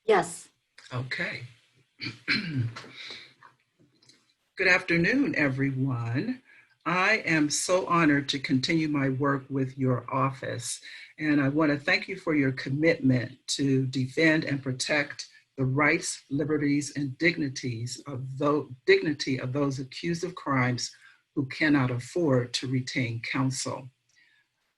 Yes. Okay. Good afternoon, everyone. I am so honored to continue my work with your office, and I want to thank you for your commitment to defend and protect the rights, liberties, and dignity of those accused of crimes who cannot afford to retain counsel.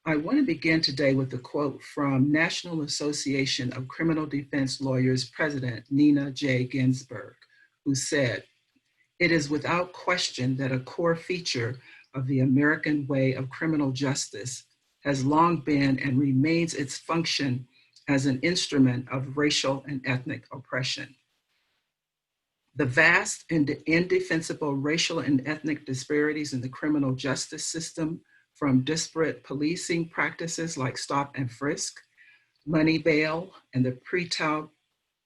I want to begin today with a quote from National Association of Criminal Defense Lawyers President Nina J. Ginsburg, who said, "It is without question that a core feature of the American way of criminal justice has long been and remains its function as an instrument of racial and ethnic oppression. The vast and indefensible racial and ethnic disparities in the criminal justice system, from disparate policing practices like stop and frisk, money bail, and the pre-trial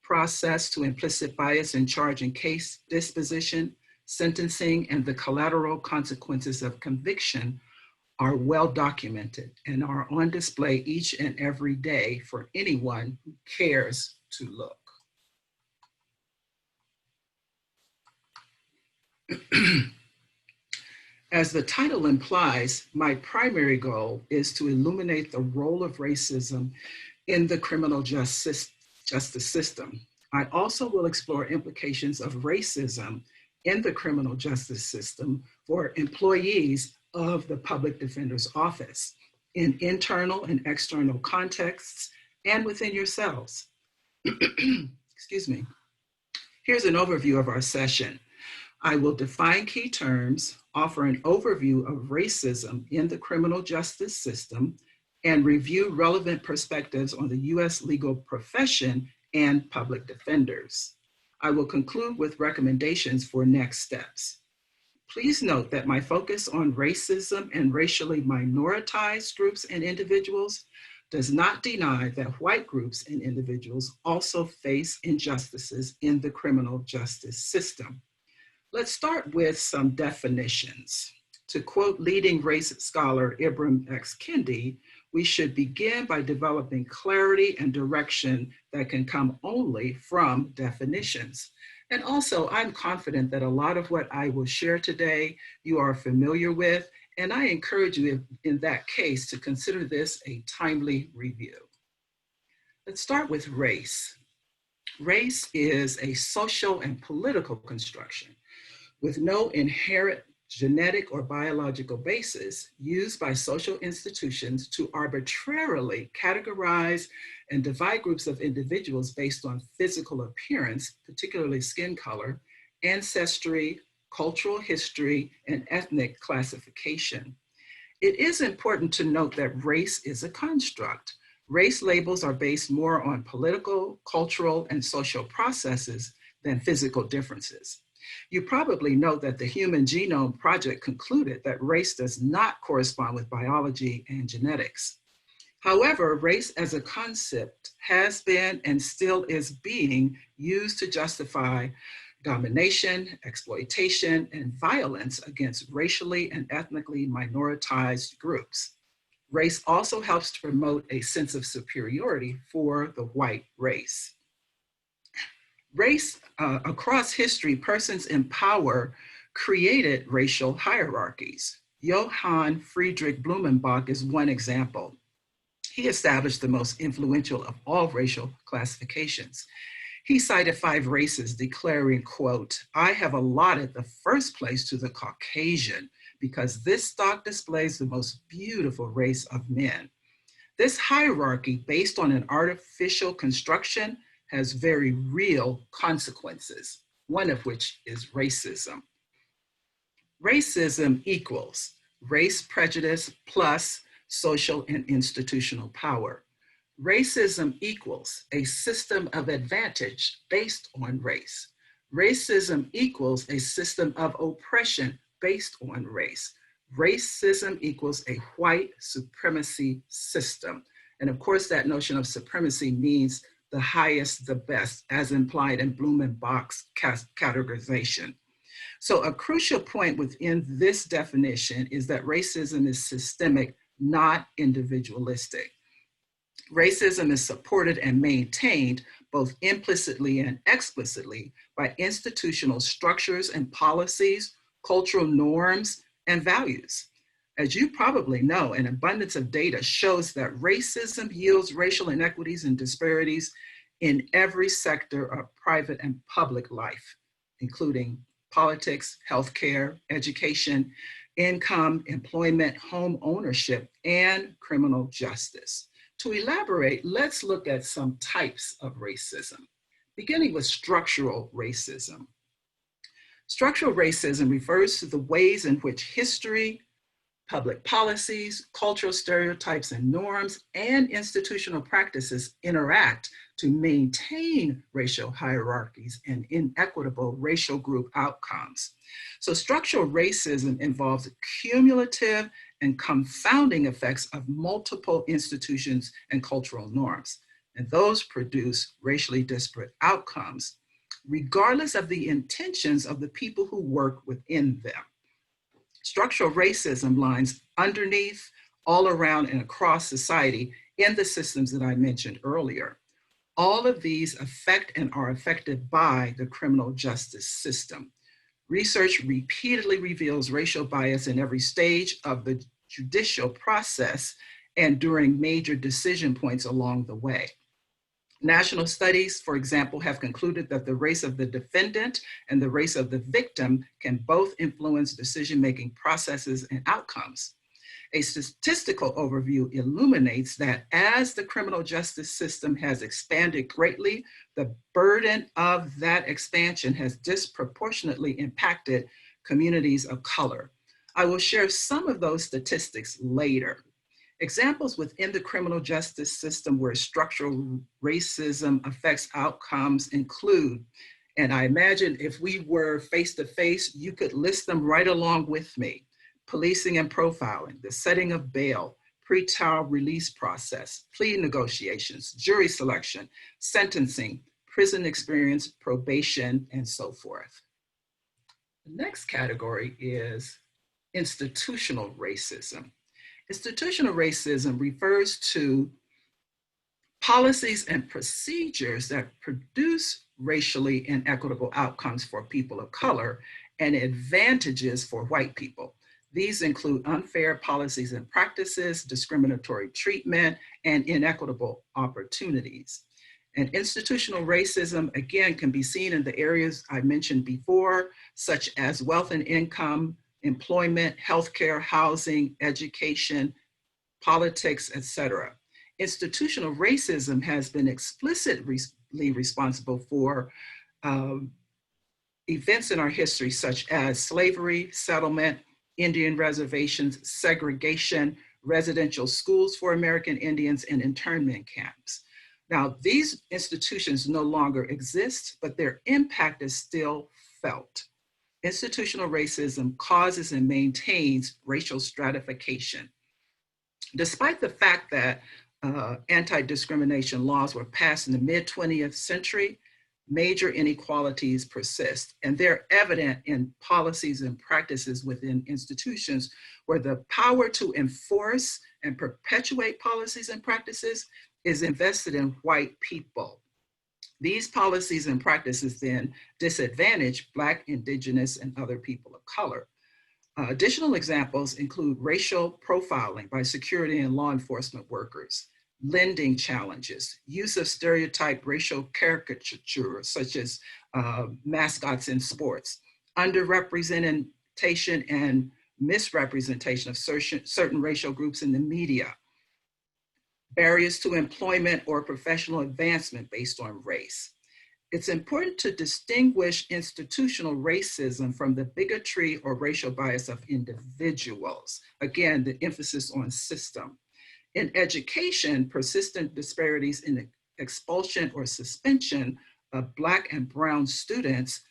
process to implicit bias in charge and case disposition, sentencing, and the collateral consequences of conviction are well documented and are on display each and every day for anyone who cares to look." As the title implies, my primary goal is to illuminate the role of racism in the criminal justice system. I also will explore implications of racism in the criminal justice system for employees of the Public Defender's Office in internal and external contexts and within yourselves. Excuse me. Here's an overview of our session. I will define key terms, offer an overview of racism in the criminal justice system, and review relevant perspectives on the U.S. legal profession and public defenders. I will conclude with recommendations for next steps. Please note that my focus on racism and racially minoritized groups and individuals does not deny that white groups and individuals also face injustices in the criminal justice system. Let's start with some definitions. To quote leading race scholar Ibram X. Kendi, we should begin by developing clarity and direction that can come only from definitions. And also, I'm confident that a lot of what I will share today you are familiar with, and I encourage you in that case to consider this a timely review. Let's start with race. Race is a social and political construction with no inherent genetic or biological basis, used by social institutions to arbitrarily categorize and divide groups of individuals based on physical appearance, particularly skin color, ancestry, cultural history, and ethnic classification. It is important to note that race is a construct. Race labels are based more on political, cultural, and social processes than physical differences. You probably know that the Human Genome Project concluded that race does not correspond with biology and genetics. However, race as a concept has been and still is being used to justify domination, exploitation, and violence against racially and ethnically minoritized groups. Race also helps to promote a sense of superiority for the white race. Race, across history, persons in power created racial hierarchies. Johann Friedrich Blumenbach is one example. He established the most influential of all racial classifications. He cited 5 races, declaring, quote, "I have allotted the first place to the Caucasian because this stock displays the most beautiful race of men." This hierarchy, based on an artificial construction, has very real consequences, one of which is racism. Racism equals race prejudice plus social and institutional power. Racism equals a system of advantage based on race. Racism equals a system of oppression based on race. Racism equals a white supremacy system. And of course, that notion of supremacy means the highest, the best, as implied in Blumenbach's categorization. So a crucial point within this definition is that racism is systemic, not individualistic. Racism is supported and maintained both implicitly and explicitly by institutional structures and policies, cultural norms, and values. As you probably know, an abundance of data shows that racism yields racial inequities and disparities in every sector of private and public life, including politics, healthcare, education, income, employment, home ownership, and criminal justice. To elaborate, let's look at some types of racism, beginning with structural racism. Structural racism refers to the ways in which history, public policies, cultural stereotypes and norms, and institutional practices interact to maintain racial hierarchies and inequitable racial group outcomes. So structural racism involves cumulative and confounding effects of multiple institutions and cultural norms, and those produce racially disparate outcomes, regardless of the intentions of the people who work within them. Structural racism lies underneath, all around, and across society in the systems that I mentioned earlier. All of these affect and are affected by the criminal justice system. Research repeatedly reveals racial bias in every stage of the judicial process and during major decision points along the way. National studies, for example, have concluded that the race of the defendant and the race of the victim can both influence decision-making processes and outcomes. A statistical overview illuminates that as the criminal justice system has expanded greatly, the burden of that expansion has disproportionately impacted communities of color. I will share some of those statistics later. Examples within the criminal justice system where structural racism affects outcomes include, and I imagine if we were face to face, you could list them right along with me: policing and profiling, the setting of bail, pretrial release process, plea negotiations, jury selection, sentencing, prison experience, probation, and so forth. The next category is institutional racism. Institutional racism refers to policies and procedures that produce racially inequitable outcomes for people of color and advantages for white people. These include unfair policies and practices, discriminatory treatment, and inequitable opportunities. And institutional racism, again, can be seen in the areas I mentioned before, such as wealth and income, employment, healthcare, housing, education, politics, etc. Institutional racism has been explicitly responsible for events in our history such as slavery, settlement, Indian reservations, segregation, residential schools for American Indians, and internment camps. Now, these institutions no longer exist, but their impact is still felt. Institutional racism causes and maintains racial stratification. Despite the fact that anti-discrimination laws were passed in the mid-20th century, major inequalities persist, and they're evident in policies and practices within institutions where the power to enforce and perpetuate policies and practices is invested in white people. These policies and practices then disadvantage Black, Indigenous, and other people of color. Additional examples include racial profiling by security and law enforcement workers, lending challenges, use of stereotyped racial caricatures such as mascots in sports, underrepresentation and misrepresentation of certain racial groups in the media, barriers to employment or professional advancement based on race. It's important to distinguish institutional racism from the bigotry or racial bias of individuals. Again, the emphasis on system. In education, persistent disparities in expulsion or suspension of Black and brown students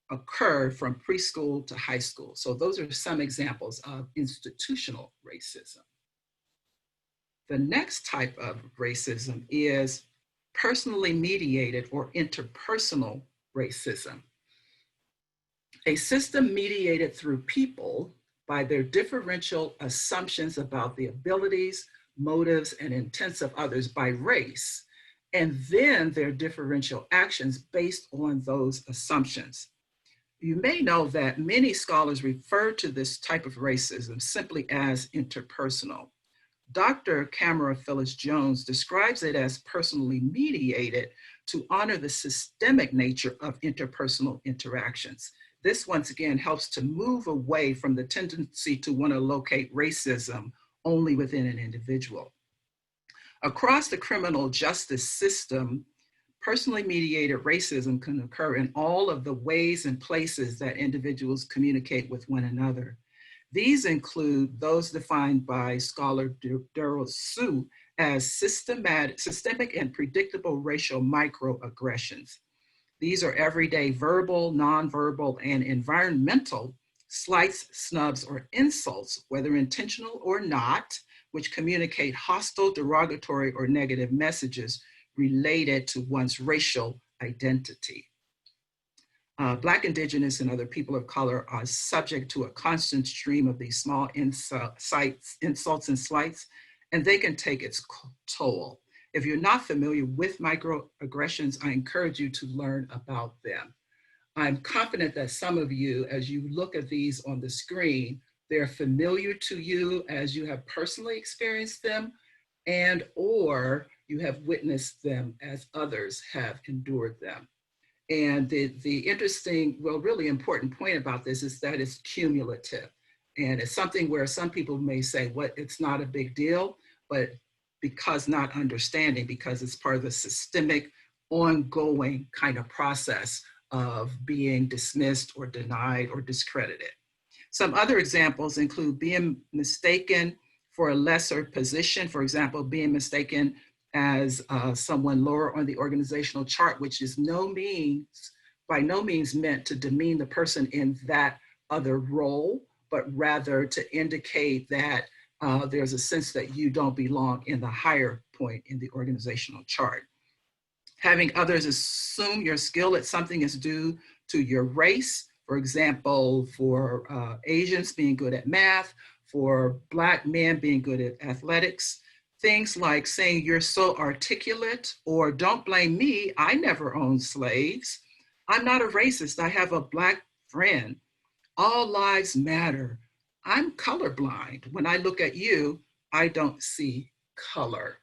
occur from preschool to high school. So those are some examples of institutional racism. The next type of racism is personally mediated or interpersonal racism. A system mediated through people by their differential assumptions about the abilities, motives, and intents of others by race, and then their differential actions based on those assumptions. You may know that many scholars refer to this type of racism simply as interpersonal. Dr. Camera Phyllis Jones describes it as personally mediated to honor the systemic nature of interpersonal interactions. This once again helps to move away from the tendency to want to locate racism only within an individual. Across the criminal justice system, personally mediated racism can occur in all of the ways and places that individuals communicate with one another. These include those defined by scholar Daryl Sue as systemic and predictable racial microaggressions. These are everyday verbal, nonverbal, and environmental slights, snubs, or insults, whether intentional or not, which communicate hostile, derogatory, or negative messages related to one's racial identity. Black, Indigenous, and other people of color are subject to a constant stream of these small insults and slights, and they can take its toll. If you're not familiar with microaggressions, I encourage you to learn about them. I'm confident that some of you, as you look at these on the screen, they're familiar to you as you have personally experienced them and or you have witnessed them as others have endured them. And the interesting, well, really important point about this is that it's cumulative. And it's something where some people may say, what, it's not a big deal, but because not understanding, because it's part of the systemic, ongoing kind of process of being dismissed or denied or discredited. Some other examples include being mistaken for a lesser position, for example, being mistaken as someone lower on the organizational chart, which is by no means meant to demean the person in that other role, but rather to indicate that there's a sense that you don't belong in the higher point in the organizational chart. Having others assume your skill at something is due to your race. For example, for Asians being good at math, for Black men being good at athletics. Things like saying you're so articulate or don't blame me, I never owned slaves. I'm not a racist, I have a Black friend. All lives matter. I'm colorblind. When I look at you, I don't see color.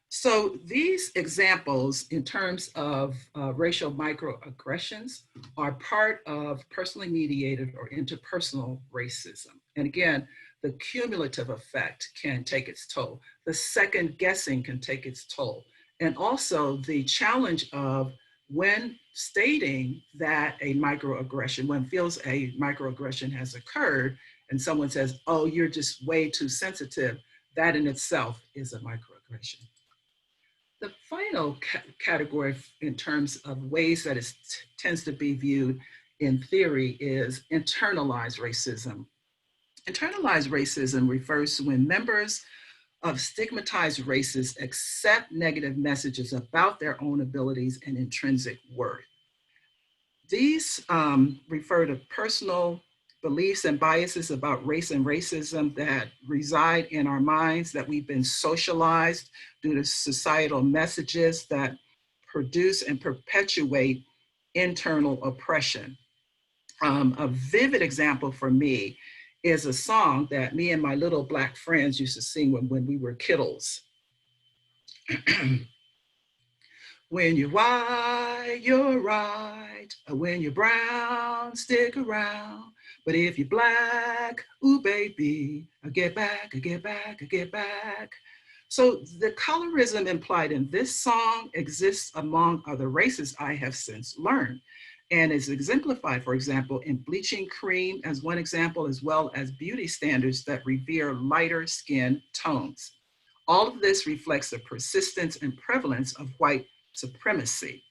So these examples in terms of racial microaggressions are part of personally mediated or interpersonal racism. And again, the cumulative effect can take its toll. The second guessing can take its toll. And also the challenge of when stating that a microaggression, when feels a microaggression has occurred and someone says, oh, you're just way too sensitive, that in itself is a microaggression. The final category in terms of ways that it tends to be viewed in theory is internalized racism. Internalized racism refers to when members of stigmatized races accept negative messages about their own abilities and intrinsic worth. These refer to personal beliefs and biases about race and racism that reside in our minds, that we've been socialized due to societal messages that produce and perpetuate internal oppression. A vivid example for me is a song that me and my little Black friends used to sing when we were kiddles. When you're white, you're right. When you're brown, stick around. But if you're Black, ooh, baby, I get back, I get back, I get back. So the colorism implied in this song exists among other races, I have since learned, and is exemplified, for example, in bleaching cream as one example, as well as beauty standards that revere lighter skin tones. All of this reflects the persistence and prevalence of white supremacy.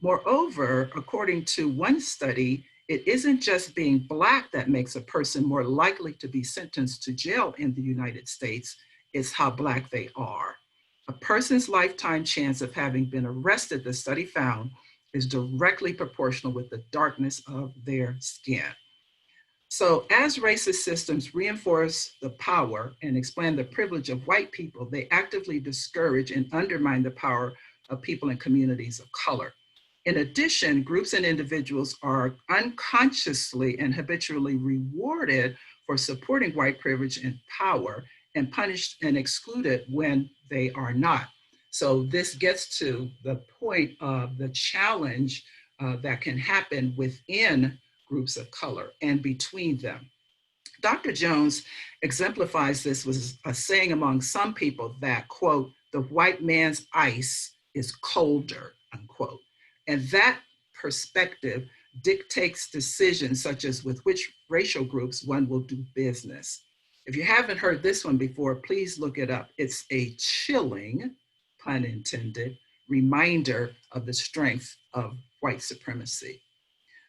Moreover, according to one study, it isn't just being Black that makes a person more likely to be sentenced to jail in the United States, it's how Black they are. A person's lifetime chance of having been arrested, the study found, is directly proportional with the darkness of their skin. So as racist systems reinforce the power and expand the privilege of white people, they actively discourage and undermine the power of people in communities of color. In addition, groups and individuals are unconsciously and habitually rewarded for supporting white privilege and power and punished and excluded when they are not. So this gets to the point of the challenge that can happen within groups of color and between them. Dr. Jones exemplifies this with a saying among some people that, quote, the white man's ice is colder, unquote. And that perspective dictates decisions such as with which racial groups one will do business. If you haven't heard this one before, please look it up. It's a chilling, pun intended, reminder of the strength of white supremacy.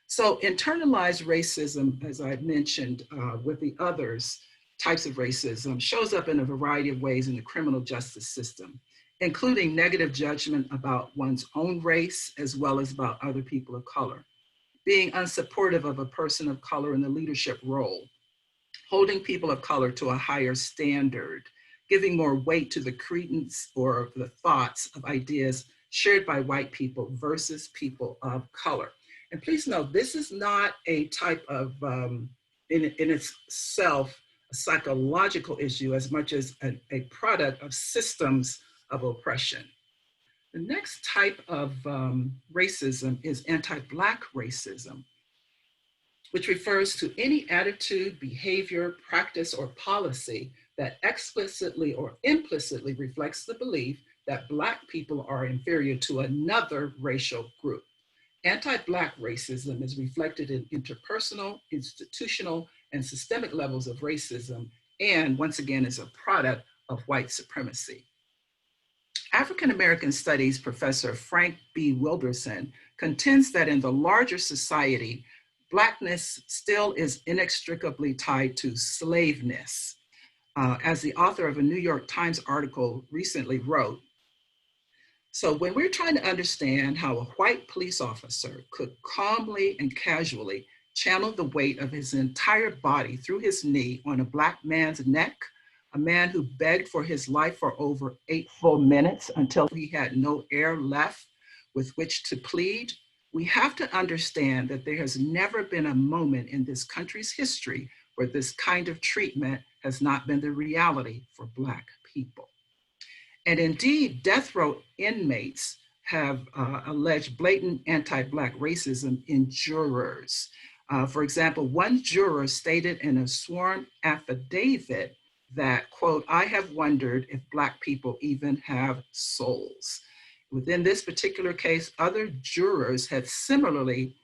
So internalized racism, as I mentioned with the others, types of racism, shows up in a variety of ways in the criminal justice system, including negative judgment about one's own race, as well as about other people of color, being unsupportive of a person of color in the leadership role, holding people of color to a higher standard, giving more weight to the credence or the thoughts of ideas shared by white people versus people of color. And please note, this is not a type of, in itself, a psychological issue as much as a product of systems of oppression. The next type of racism is anti-Black racism, which refers to any attitude, behavior, practice, or policy that explicitly or implicitly reflects the belief that Black people are inferior to another racial group. Anti-Black racism is reflected in interpersonal, institutional, and systemic levels of racism, and once again is a product of white supremacy. African American Studies professor Frank B. Wilderson contends that in the larger society, Blackness still is inextricably tied to slaveness. As the author of a New York Times article recently wrote, so when we're trying to understand how a white police officer could calmly and casually channel the weight of his entire body through his knee on a Black man's neck, a man who begged for his life for over 8 full minutes until he had no air left with which to plead, we have to understand that there has never been a moment in this country's history where this kind of treatment has not been the reality for Black people. And indeed, death row inmates have alleged blatant anti-Black racism in jurors. For example, one juror stated in a sworn affidavit that, quote, I have wondered if Black people even have souls. Within this particular case, other jurors had similarly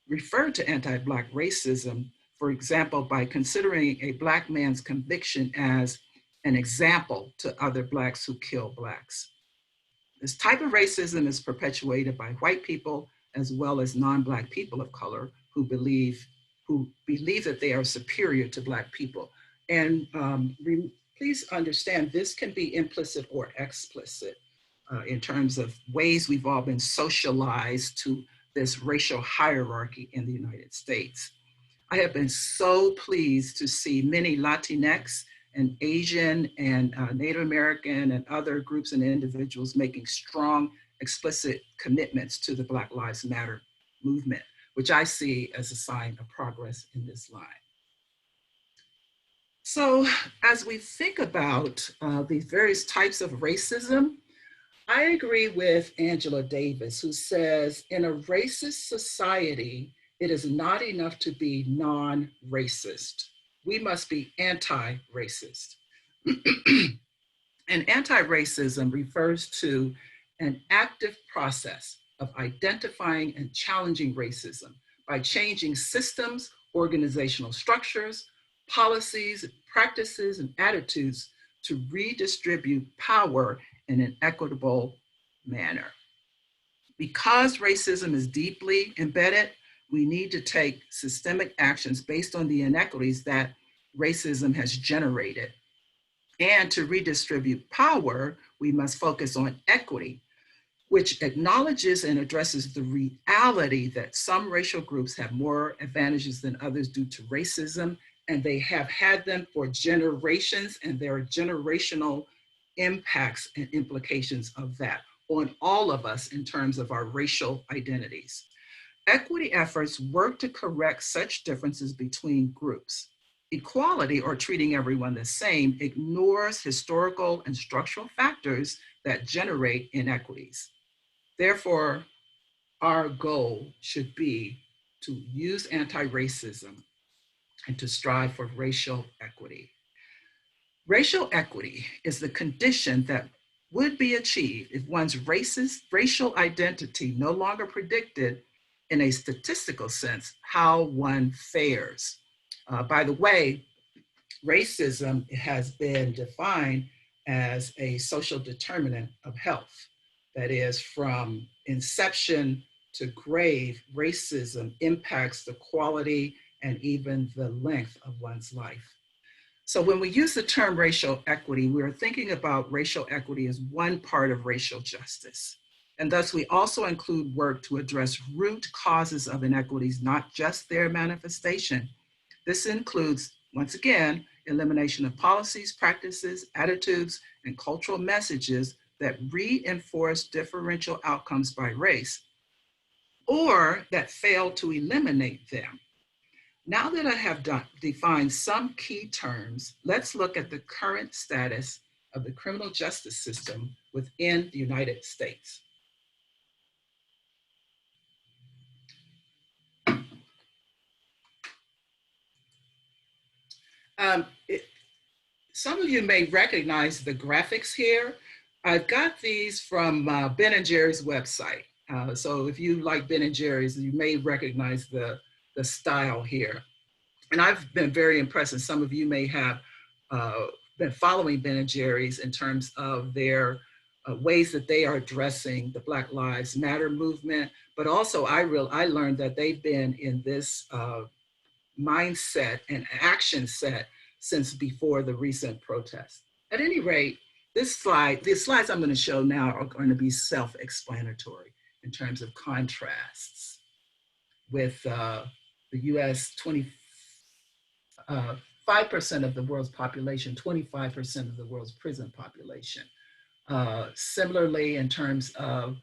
referred to anti-Black racism, for example, by considering a Black man's conviction as an example to other Blacks who kill Blacks. This type of racism is perpetuated by white people as well as non-Black people of color who believe that they are superior to Black people. And please understand, this can be implicit or explicit in terms of ways we've all been socialized to this racial hierarchy in the United States. I have been so pleased to see many Latinx and Asian and Native American and other groups and individuals making strong, explicit commitments to the Black Lives Matter movement, which I see as a sign of progress in this line. So as we think about these various types of racism, I agree with Angela Davis, who says, in a racist society, it is not enough to be non-racist. We must be anti-racist. And anti-racism refers to an active process of identifying and challenging racism by changing systems, organizational structures, policies, practices, and attitudes to redistribute power in an equitable manner. Because racism is deeply embedded, we need to take systemic actions based on the inequities that racism has generated. And to redistribute power, we must focus on equity, which acknowledges and addresses the reality that some racial groups have more advantages than others due to racism, and they have had them for generations, and there are generational impacts and implications of that on all of us in terms of our racial identities. Equity efforts work to correct such differences between groups. Equality, or treating everyone the same, ignores historical and structural factors that generate inequities. Therefore, our goal should be to use anti-racism and to strive for racial equity. Racial equity is the condition that would be achieved if one's racial identity no longer predicted in a statistical sense how one fares. By the way, racism has been defined as a social determinant of health. That is, from inception to grave, racism impacts the quality and even the length of one's life. So when we use the term racial equity, we're thinking about racial equity as one part of racial justice. And thus we also include work to address root causes of inequities, not just their manifestation. This includes, once again, elimination of policies, practices, attitudes, and cultural messages that reinforce differential outcomes by race, or that fail to eliminate them. Now that I have defined some key terms, let's look at the current status of the criminal justice system within the United States. Some of you may recognize the graphics here. I've got these from Ben and Jerry's website. So if you like Ben and Jerry's, you may recognize the style here. And I've been very impressed, and some of you may have been following Ben and Jerry's in terms of their ways that they are addressing the Black Lives Matter movement. But also I learned that they've been in this mindset and action set since before the recent protests. At any rate, the slides I'm going to show now are going to be self-explanatory in terms of contrasts with the US 5% of the world's population, 25% of the world's prison population. Similarly, in terms of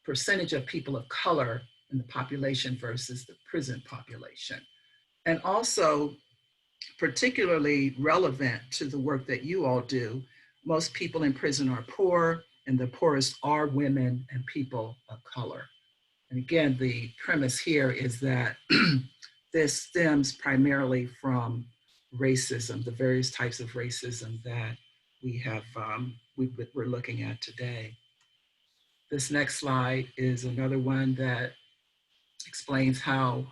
percentage of people of color in the population versus the prison population. And also, particularly relevant to the work that you all do, most people in prison are poor, and the poorest are women and people of color. And again, the premise here is that this stems primarily from racism, the various types of racism that we're looking at today. This next slide is another one that explains how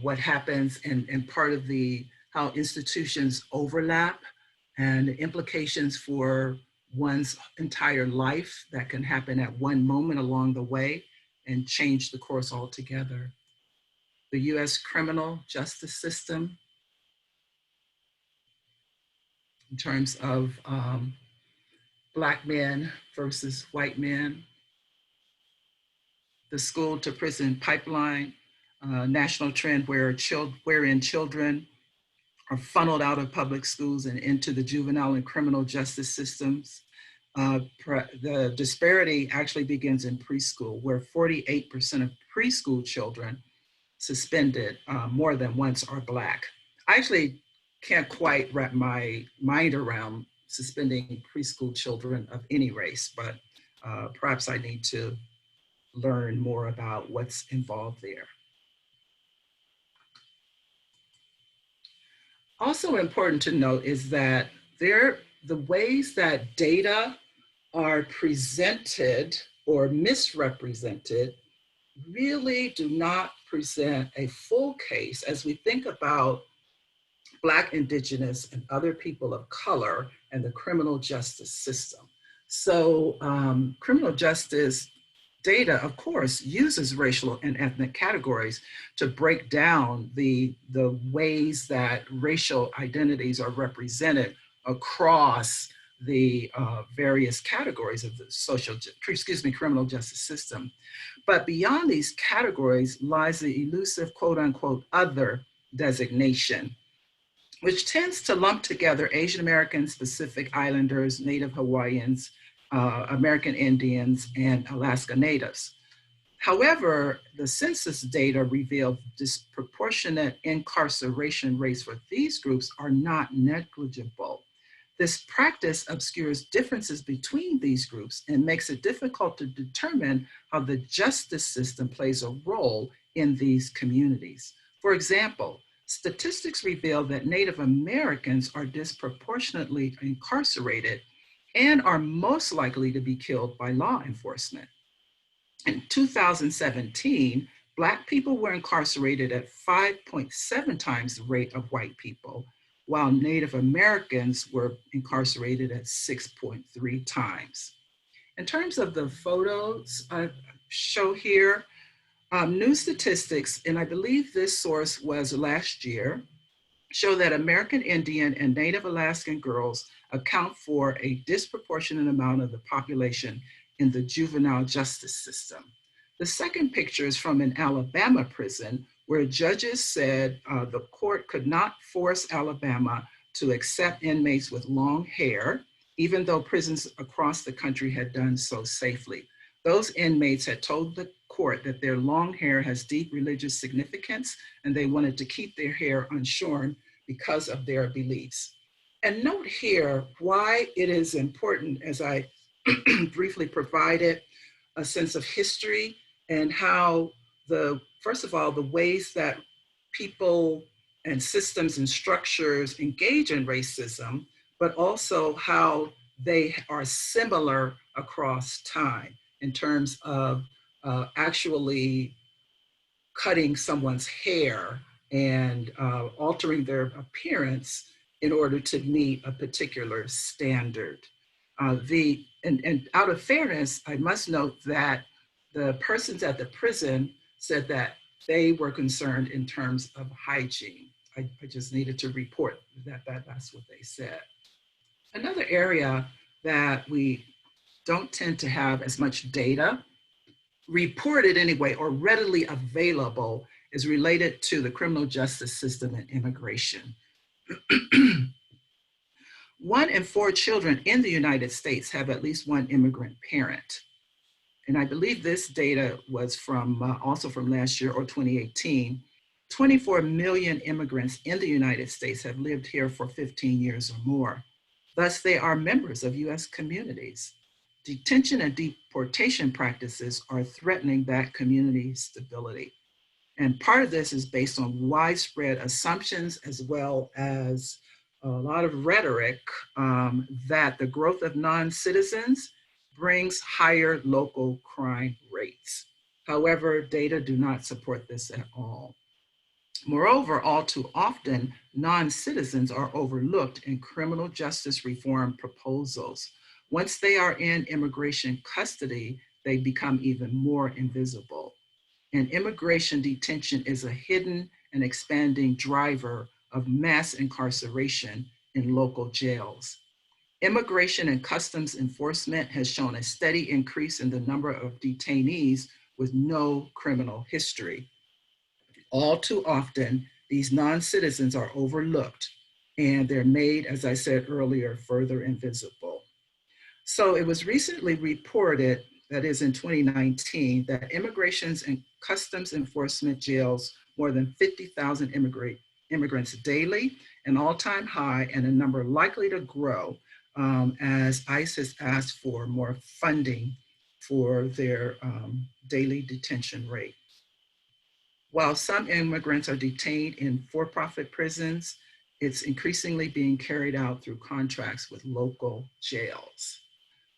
what happens and part of how institutions overlap and the implications for one's entire life that can happen at one moment along the way and change the course altogether. The US criminal justice system in terms of Black men versus white men, the school to prison pipeline, national trend wherein children are funneled out of public schools and into the juvenile and criminal justice systems. The disparity actually begins in preschool, where 48% of preschool children suspended more than once are Black. I actually can't quite wrap my mind around suspending preschool children of any race, but perhaps I need to learn more about what's involved there. Also important to note is that the ways that data are presented or misrepresented really do not present a full case as we think about Black, Indigenous, and other people of color and the criminal justice system. So criminal justice data, of course, uses racial and ethnic categories to break down the ways that racial identities are represented across the various categories of the criminal justice system. But beyond these categories lies the elusive quote unquote other designation, which tends to lump together Asian Americans, Pacific Islanders, Native Hawaiians, American Indians, and Alaska Natives. However, the census data revealed disproportionate incarceration rates for these groups are not negligible. This practice obscures differences between these groups and makes it difficult to determine how the justice system plays a role in these communities. For example, statistics reveal that Native Americans are disproportionately incarcerated and are most likely to be killed by law enforcement. In 2017, Black people were incarcerated at 5.7 times the rate of white people, while Native Americans were incarcerated at 6.3 times. In terms of the photos I show here, new statistics, and I believe this source was last year, show that American Indian and Native Alaskan girls account for a disproportionate amount of the population in the juvenile justice system. The second picture is from an Alabama prison where judges said the court could not force Alabama to accept inmates with long hair, even though prisons across the country had done so safely. Those inmates had told the court that their long hair has deep religious significance and they wanted to keep their hair unshorn because of their beliefs. And note here why it is important, as I briefly provided a sense of history and how first of all, the ways that people and systems and structures engage in racism, but also how they are similar across time in terms of actually cutting someone's hair and altering their appearance in order to meet a particular standard. And out of fairness, I must note that the persons at the prison said that they were concerned in terms of hygiene. I just needed to report that's what they said. Another area that we don't tend to have as much data reported anyway or readily available is related to the criminal justice system and immigration. 1 in 4 children in the United States have at least one immigrant parent. And I believe this data was from also from last year or 2018. 24 million immigrants in the United States have lived here for 15 years or more. Thus, they are members of US communities. Detention and deportation practices are threatening that community stability. And part of this is based on widespread assumptions as well as a lot of rhetoric that the growth of non-citizens brings higher local crime rates. However, data do not support this at all. Moreover, all too often, non-citizens are overlooked in criminal justice reform proposals. Once they are in immigration custody, they become even more invisible. And immigration detention is a hidden and expanding driver of mass incarceration in local jails. Immigration and Customs Enforcement has shown a steady increase in the number of detainees with no criminal history. All too often, these non-citizens are overlooked and they're made, as I said earlier, further invisible. So it was recently reported, that is in 2019, that Immigrations and Customs Enforcement jails more than 50,000 immigrants daily, an all-time high and a number likely to grow as ICE has asked for more funding for their daily detention rate. While some immigrants are detained in for-profit prisons, it's increasingly being carried out through contracts with local jails.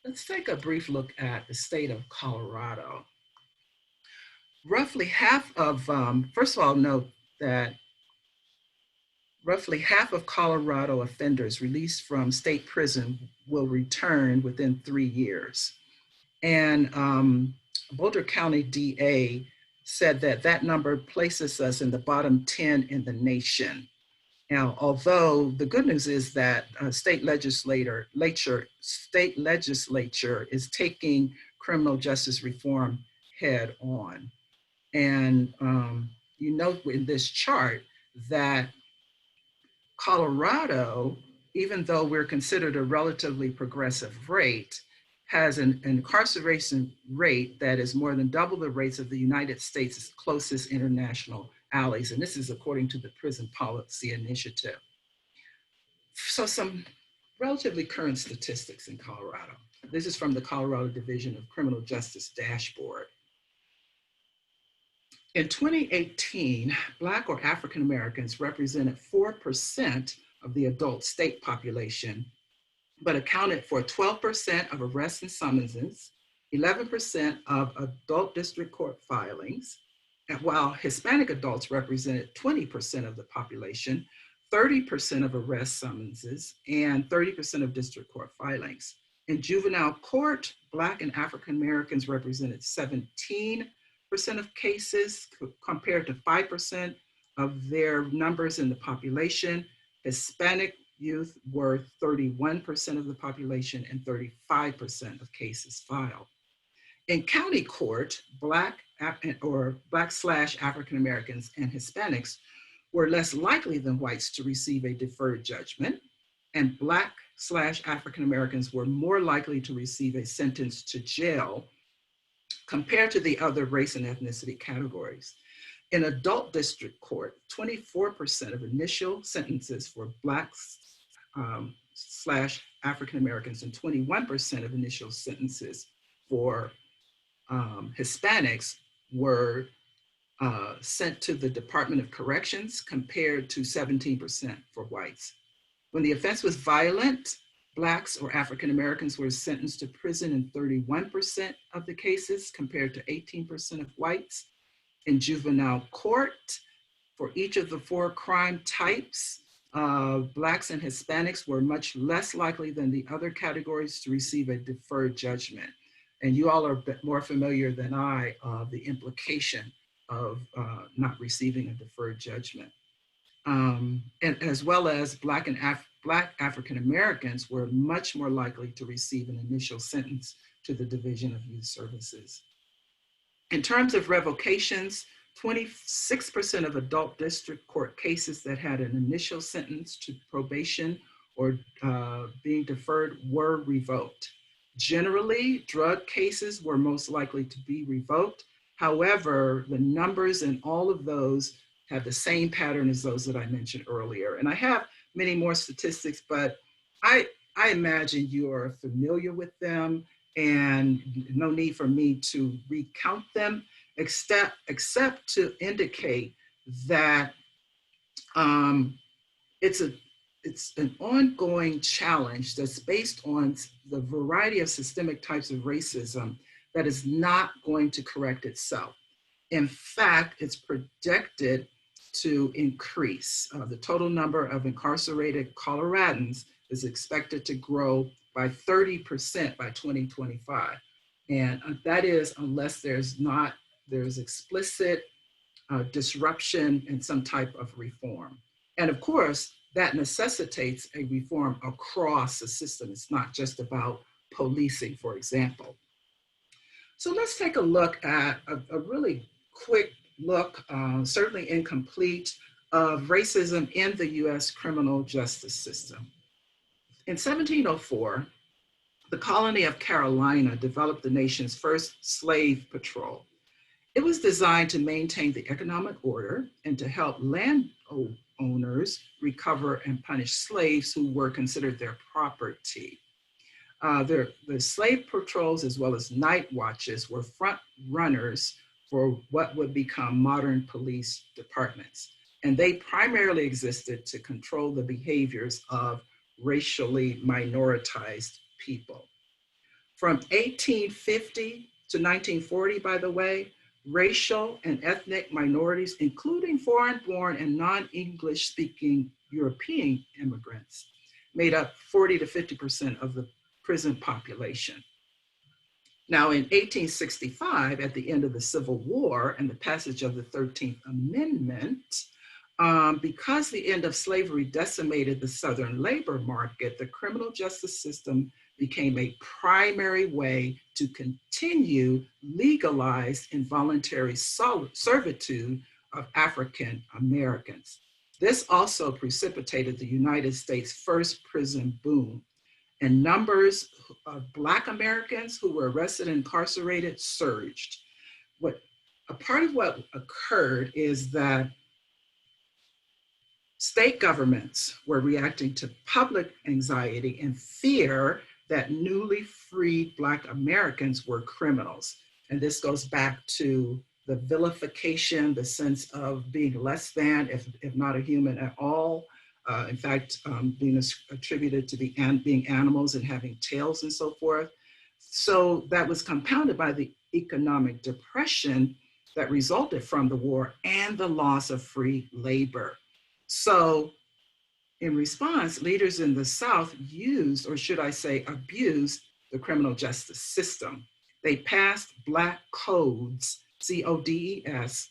Let's take a brief look at the state of Colorado. Roughly half of, first of all, note that roughly half of Colorado offenders released from state prison will return within 3 years. And Boulder County DA said that that number places us in the bottom 10 in the nation. Now, although the good news is that state legislature is taking criminal justice reform head on. And you note in this chart that Colorado, even though we're considered a relatively progressive rate, has an incarceration rate that is more than double the rates of the United States' closest international allies. And this is according to the Prison Policy Initiative. So some relatively current statistics in Colorado. This is from the Colorado Division of Criminal Justice dashboard. In 2018, Black or African Americans represented 4% of the adult state population, but accounted for 12% of arrests and summonses, 11% of adult district court filings, and while Hispanic adults represented 20% of the population, 30% of arrest summonses, and 30% of district court filings. In juvenile court, Black and African Americans represented 17% of cases compared to 5% of their numbers in the population. Hispanic youth were 31% of the population and 35% of cases filed. In county court, Black / African Americans and Hispanics were less likely than whites to receive a deferred judgment, and Black / African Americans were more likely to receive a sentence to jail compared to the other race and ethnicity categories. In adult district court, 24% of initial sentences for Blacks / African Americans and 21% of initial sentences for Hispanics were sent to the Department of Corrections compared to 17% for whites. When the offense was violent, Blacks or African Americans were sentenced to prison in 31% of the cases compared to 18% of whites. In juvenile court, for each of the 4 crime types, Blacks and Hispanics were much less likely than the other categories to receive a deferred judgment. And you all are a bit more familiar than I of the implication of not receiving a deferred judgment. And as well as Black African Americans were much more likely to receive an initial sentence to the Division of Youth Services. In terms of revocations, 26% of adult district court cases that had an initial sentence to probation or being deferred were revoked. Generally, drug cases were most likely to be revoked. However, the numbers in all of those have the same pattern as those that I mentioned earlier. And I have many more statistics, but I imagine you are familiar with them and no need for me to recount them, except to indicate that it's an ongoing challenge that's based on the variety of systemic types of racism that is not going to correct itself. In fact, it's projected to increase. The total number of incarcerated Coloradans is expected to grow by 30% by 2025. And that is unless there's explicit disruption and some type of reform. And of course, that necessitates a reform across the system. It's not just about policing, for example. So let's take a look at a really quick look, certainly incomplete, of racism in the US criminal justice system. In 1704, the colony of Carolina developed the nation's first slave patrol. It was designed to maintain the economic order and to help landowners recover and punish slaves who were considered their property. The slave patrols, as well as night watches, were front runners for what would become modern police departments. And they primarily existed to control the behaviors of racially minoritized people. From 1850 to 1940, by the way, racial and ethnic minorities, including foreign-born and non-English speaking European immigrants, made up 40 to 50% of the prison population. Now, in 1865, at the end of the Civil War and the passage of the 13th Amendment, Because the end of slavery decimated the Southern labor market, the criminal justice system became a primary way to continue legalized involuntary servitude of African Americans. This also precipitated the United States' first prison boom, and numbers of Black Americans who were arrested and incarcerated surged. A part of what occurred is that state governments were reacting to public anxiety and fear that newly freed Black Americans were criminals. And this goes back to the vilification, the sense of being less than, if not a human at all. In fact, being attributed to being animals and having tails and so forth. So that was compounded by the economic depression that resulted from the war and the loss of free labor. So in response, leaders in the South used, or should I say, abused the criminal justice system. They passed Black codes, CODES,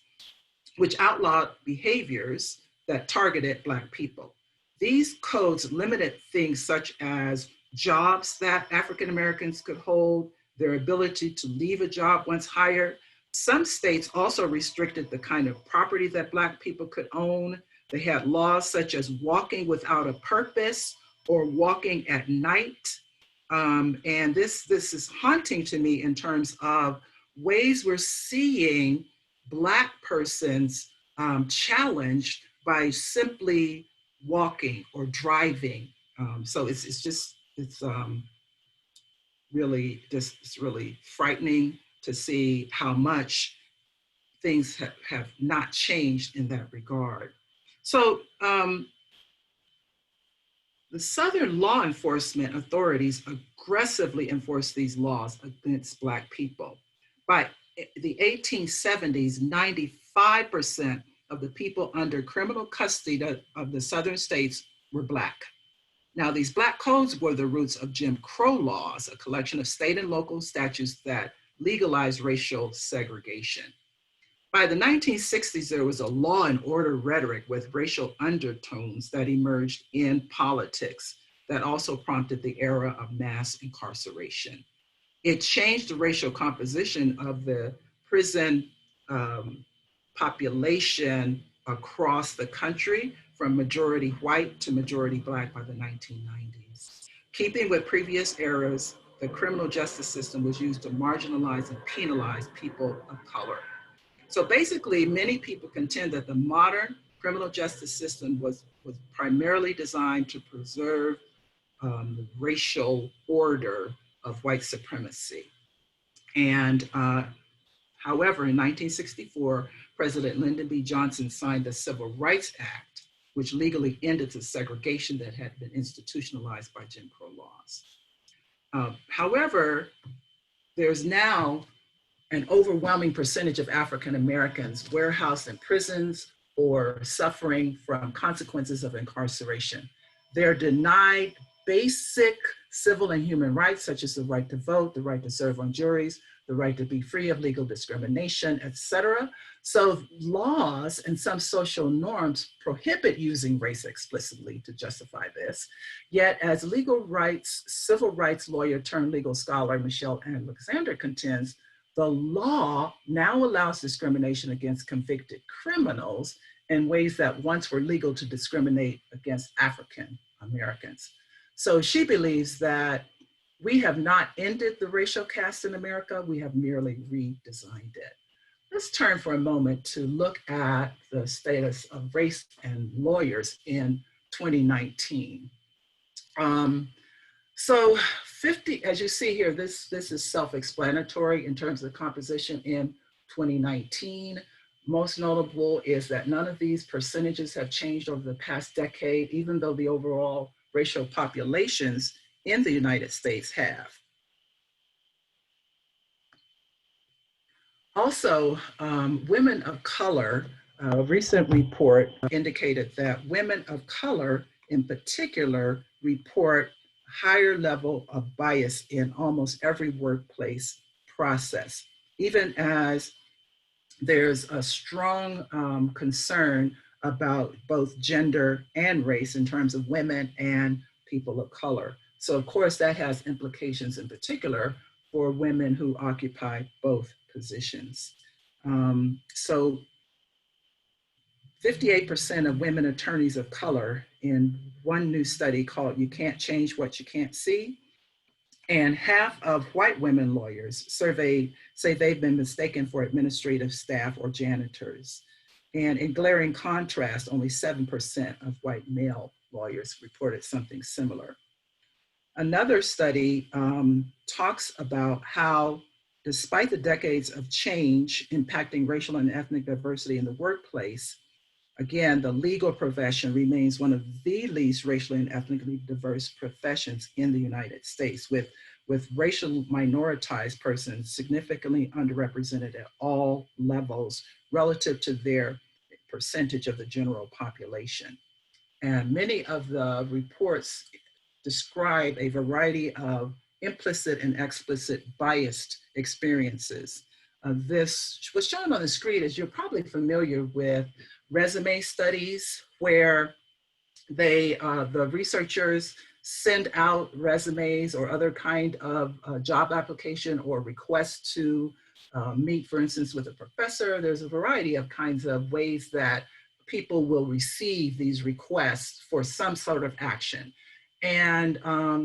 which outlawed behaviors that targeted Black people. These codes limited things such as jobs that African Americans could hold, their ability to leave a job once hired. Some states also restricted the kind of property that Black people could own. They had laws such as walking without a purpose or walking at night. And this is haunting to me in terms of ways we're seeing Black persons challenged by simply walking or driving. So it's really frightening to see how much things have not changed in that regard. So the Southern law enforcement authorities aggressively enforced these laws against Black people. By the 1870s, 95% of the people under criminal custody of the Southern states were Black. Now, these Black codes were the roots of Jim Crow laws, a collection of state and local statutes that legalized racial segregation. By the 1960s, there was a law and order rhetoric with racial undertones that emerged in politics that also prompted the era of mass incarceration. It changed the racial composition of the prison population across the country from majority white to majority Black by the 1990s. Keeping with previous eras, the criminal justice system was used to marginalize and penalize people of color. So basically, many people contend that the modern criminal justice system was primarily designed to preserve the racial order of white supremacy. And however, in 1964, President Lyndon B. Johnson signed the Civil Rights Act, which legally ended the segregation that had been institutionalized by Jim Crow laws. However, there's now an overwhelming percentage of African Americans warehoused in prisons or suffering from consequences of incarceration. They're denied basic civil and human rights, such as the right to vote, the right to serve on juries, the right to be free of legal discrimination, et cetera. So laws and some social norms prohibit using race explicitly to justify this. Yet as legal rights, civil rights lawyer turned legal scholar Michelle Alexander contends, the law now allows discrimination against convicted criminals in ways that once were legal to discriminate against African Americans. So she believes that we have not ended the racial caste in America, we have merely redesigned it. Let's turn for a moment to look at the status of race and lawyers in 2019. So 50, as you see here, this is self-explanatory in terms of composition in 2019. Most notable is that none of these percentages have changed over the past decade, even though the overall racial populations in the United States have. Also, women of color, a recent report indicated that women of color in particular report higher level of bias in almost every workplace process, even as there's a strong concern about both gender and race in terms of women and people of color. So of course that has implications in particular for women who occupy both positions. So 58% of women attorneys of color in one new study called You Can't Change What You Can't See, and half of white women lawyers surveyed say they've been mistaken for administrative staff or janitors. And in glaring contrast, only 7% of white male lawyers reported something similar. Another study talks about how, despite the decades of change impacting racial and ethnic diversity in the workplace, again, the legal profession remains one of the least racially and ethnically diverse professions in the United States, with racial minoritized persons significantly underrepresented at all levels relative to their percentage of the general population. And many of the reports describe a variety of implicit and explicit biased experiences. This was shown on the screen, as you're probably familiar with resume studies, where the researchers send out resumes or other kind of job application or request to meet, for instance, with a professor. There's a variety of kinds of ways that people will receive these requests for some sort of action. And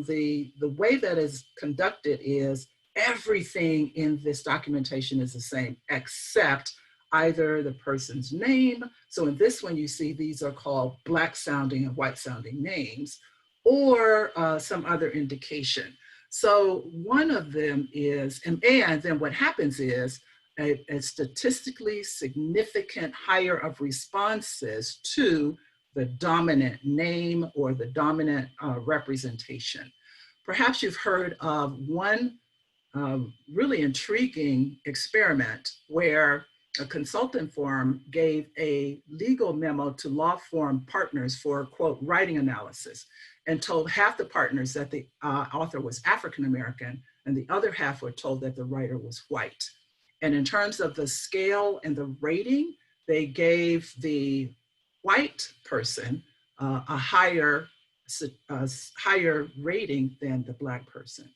the way that is conducted is everything in this documentation is the same, except either the person's name. So in this one, you see these are called Black sounding and white sounding names, or some other indication. So one of them is, and then what happens is a statistically significant higher of responses to the dominant name or the dominant representation. Perhaps you've heard of one really intriguing experiment where a consultant firm gave a legal memo to law firm partners for, quote, writing analysis, and told half the partners that the author was African American, and the other half were told that the writer was white. And in terms of the scale and the rating, they gave the white person a higher rating than the Black person.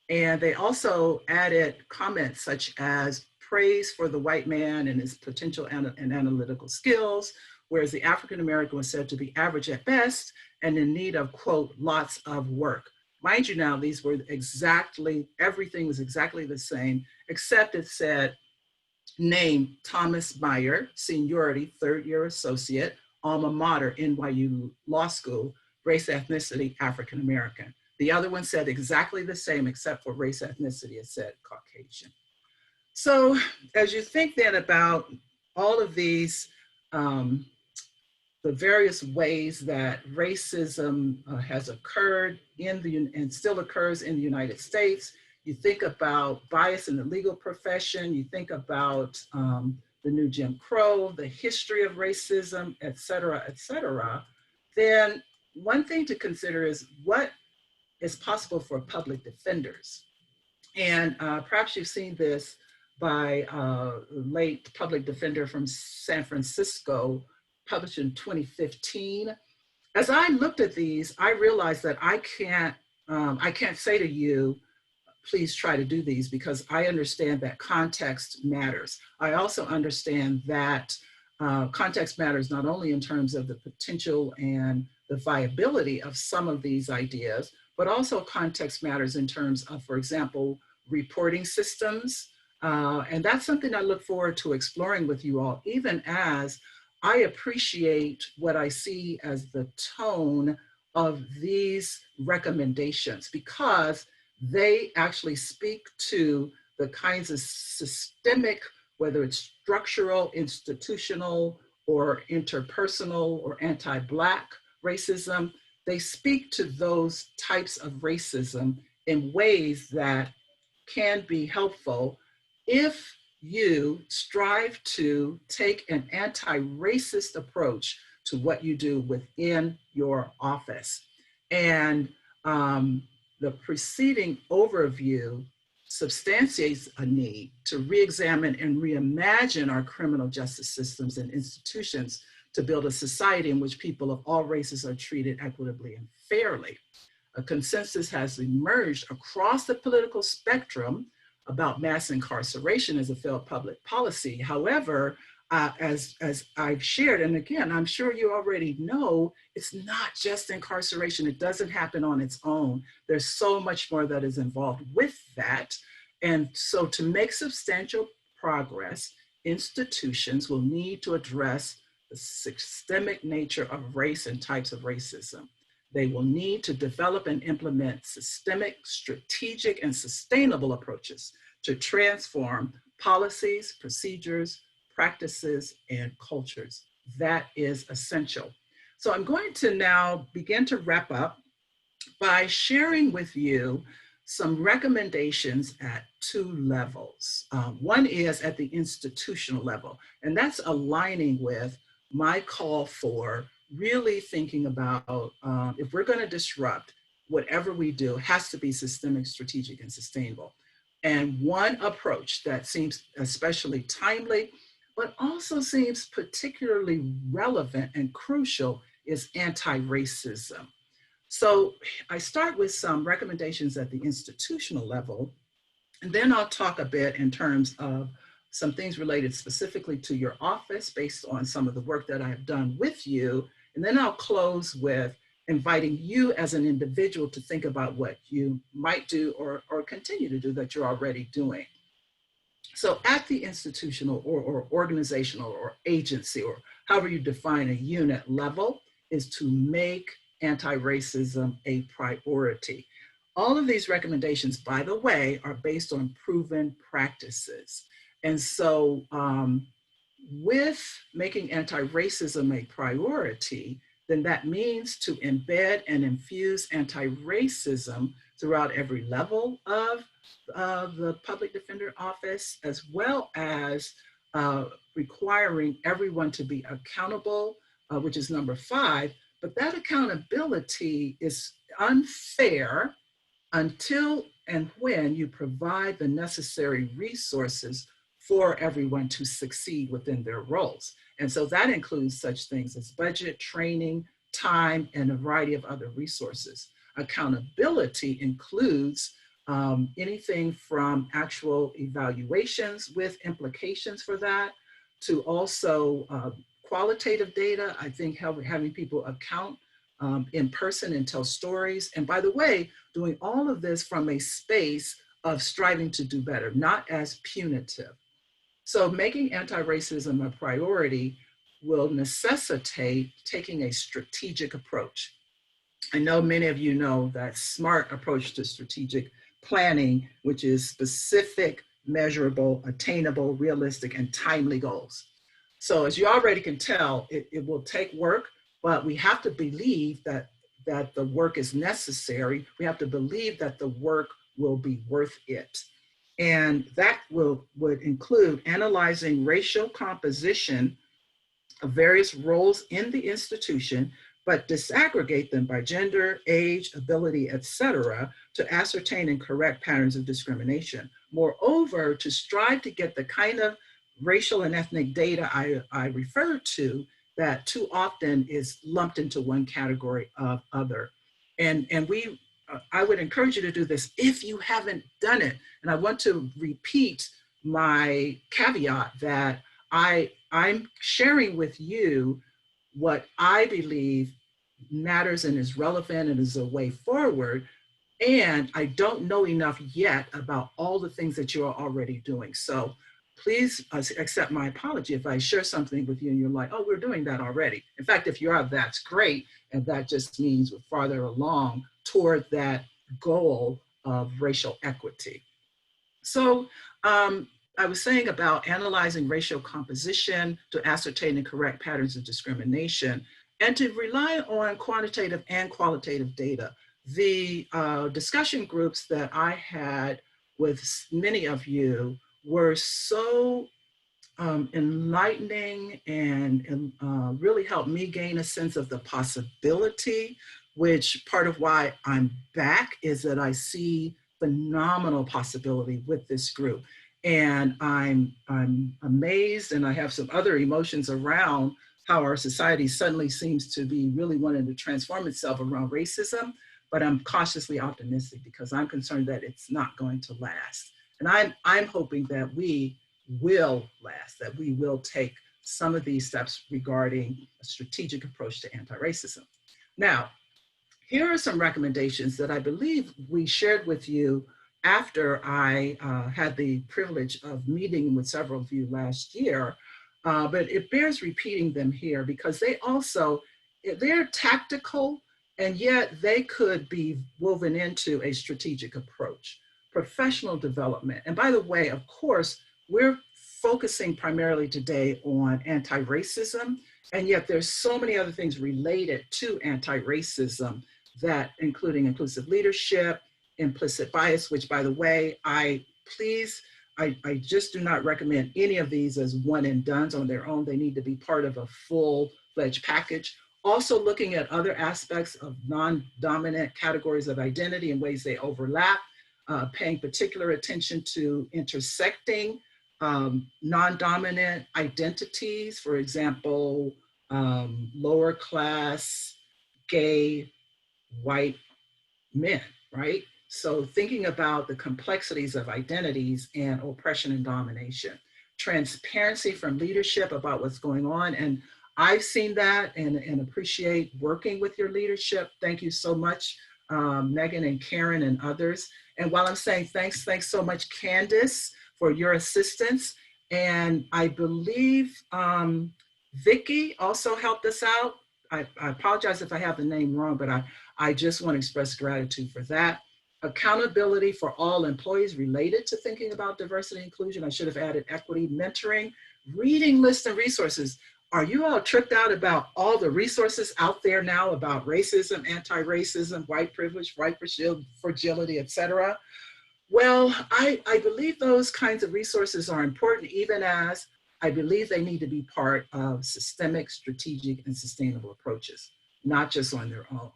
And they also added comments such as praise for the white man and his potential and analytical skills, whereas the African American was said to be average at best and in need of, quote, lots of work. Mind you now, these were everything was exactly the same, except it said name Thomas Meyer, seniority, third-year associate, alma mater, NYU Law School, race, ethnicity, African American. The other one said exactly the same, except for race, ethnicity, it said Caucasian. So as you think then about all of these, the various ways that racism has occurred and still occurs in the United States, you think about bias in the legal profession, you think about the new Jim Crow, the history of racism, et cetera, then one thing to consider is what is possible for public defenders. And perhaps you've seen this by late public defender from San Francisco, published in 2015. As I looked at these, I realized that I can't say to you, please try to do these, because I understand that context matters. I also understand that context matters not only in terms of the potential and the viability of some of these ideas, but also context matters in terms of, for example, reporting systems. And that's something I look forward to exploring with you all, even as I appreciate what I see as the tone of these recommendations, because they actually speak to the kinds of systemic, whether it's structural, institutional, or interpersonal, or anti-Black racism. They speak to those types of racism in ways that can be helpful if you strive to take an anti-racist approach to what you do within your office. And the preceding overview substantiates a need to re-examine and reimagine our criminal justice systems and institutions to build a society in which people of all races are treated equitably and fairly. A consensus has emerged across the political spectrum about mass incarceration as a failed public policy. However, as I've shared, and again, I'm sure you already know, it's not just incarceration. It doesn't happen on its own. There's so much more that is involved with that. And so to make substantial progress, institutions will need to address the systemic nature of race and types of racism. They will need to develop and implement systemic, strategic, and sustainable approaches to transform policies, procedures, practices, and cultures. That is essential. So I'm going to now begin to wrap up by sharing with you some recommendations at two levels. One is at the institutional level, and that's aligning with my call for really thinking about if we're going to disrupt, whatever we do has to be systemic, strategic, and sustainable. And one approach that seems especially timely, but also seems particularly relevant and crucial is anti-racism. So I start with some recommendations at the institutional level, and then I'll talk a bit in terms of some things related specifically to your office based on some of the work that I've done with you. And then I'll close with inviting you as an individual to think about what you might do or continue to do that you're already doing. So at the institutional or organizational or agency, or however you define a unit level, is to make anti-racism a priority. All of these recommendations, by the way, are based on proven practices. And so with making anti-racism a priority, then that means to embed and infuse anti-racism throughout every level of the public defender office, as well as requiring everyone to be accountable, which is number 5. But that accountability is unfair until and when you provide the necessary resources for everyone to succeed within their roles. And so that includes such things as budget, training, time, and a variety of other resources. Accountability includes anything from actual evaluations with implications for that, to also qualitative data. I think having people account in person and tell stories. And by the way, doing all of this from a space of striving to do better, not as punitive. So making anti-racism a priority will necessitate taking a strategic approach. I know many of you know that SMART approach to strategic planning, which is specific, measurable, attainable, realistic, and timely goals. So as you already can tell, it will take work, but we have to believe that the work is necessary. We have to believe that the work will be worth it. And that would include analyzing racial composition of various roles in the institution, but disaggregate them by gender, age, ability, etc., to ascertain and correct patterns of discrimination. Moreover, to strive to get the kind of racial and ethnic data I refer to that too often is lumped into one category of other. And I would encourage you to do this if you haven't done it. And I want to repeat my caveat that I'm sharing with you what I believe matters and is relevant and is a way forward. And I don't know enough yet about all the things that you are already doing. So please accept my apology if I share something with you and you're like, oh, we're doing that already. In fact, if you are, that's great. And that just means we're farther along toward that goal of racial equity. So I was saying about analyzing racial composition to ascertain and correct patterns of discrimination, and to rely on quantitative and qualitative data. The discussion groups that I had with many of you were so enlightening and really helped me gain a sense of the possibility, which part of why I'm back is that I see phenomenal possibility with this group. And I'm amazed, and I have some other emotions around how our society suddenly seems to be really wanting to transform itself around racism, but I'm cautiously optimistic because I'm concerned that it's not going to last. And I'm hoping that we will last, that we will take some of these steps regarding a strategic approach to anti-racism. Now, here are some recommendations that I believe we shared with you after I had the privilege of meeting with several of you last year, but it bears repeating them here because they're tactical and yet they could be woven into a strategic approach. Professional development. And by the way, of course, we're focusing primarily today on anti-racism, and yet there's so many other things related to anti-racism that including inclusive leadership, implicit bias, which by the way, I just do not recommend any of these as one and dones on their own. They need to be part of a full-fledged package. Also looking at other aspects of non-dominant categories of identity and ways they overlap, paying particular attention to intersecting non-dominant identities, for example, lower class, gay, white men, right? So thinking about the complexities of identities and oppression and domination. Transparency from leadership about what's going on. And I've seen that and appreciate working with your leadership. Thank you so much, Megan and Karen and others. And while I'm saying thanks so much, Candace, for your assistance. And I believe Vicky also helped us out. I apologize if I have the name wrong, but I just want to express gratitude for that. Accountability for all employees related to thinking about diversity and inclusion. I should have added equity, mentoring, reading lists and resources. Are you all tricked out about all the resources out there now about racism, anti-racism, white privilege, white fragility, et cetera? Well, I believe those kinds of resources are important, even as I believe they need to be part of systemic, strategic, and sustainable approaches, not just on their own.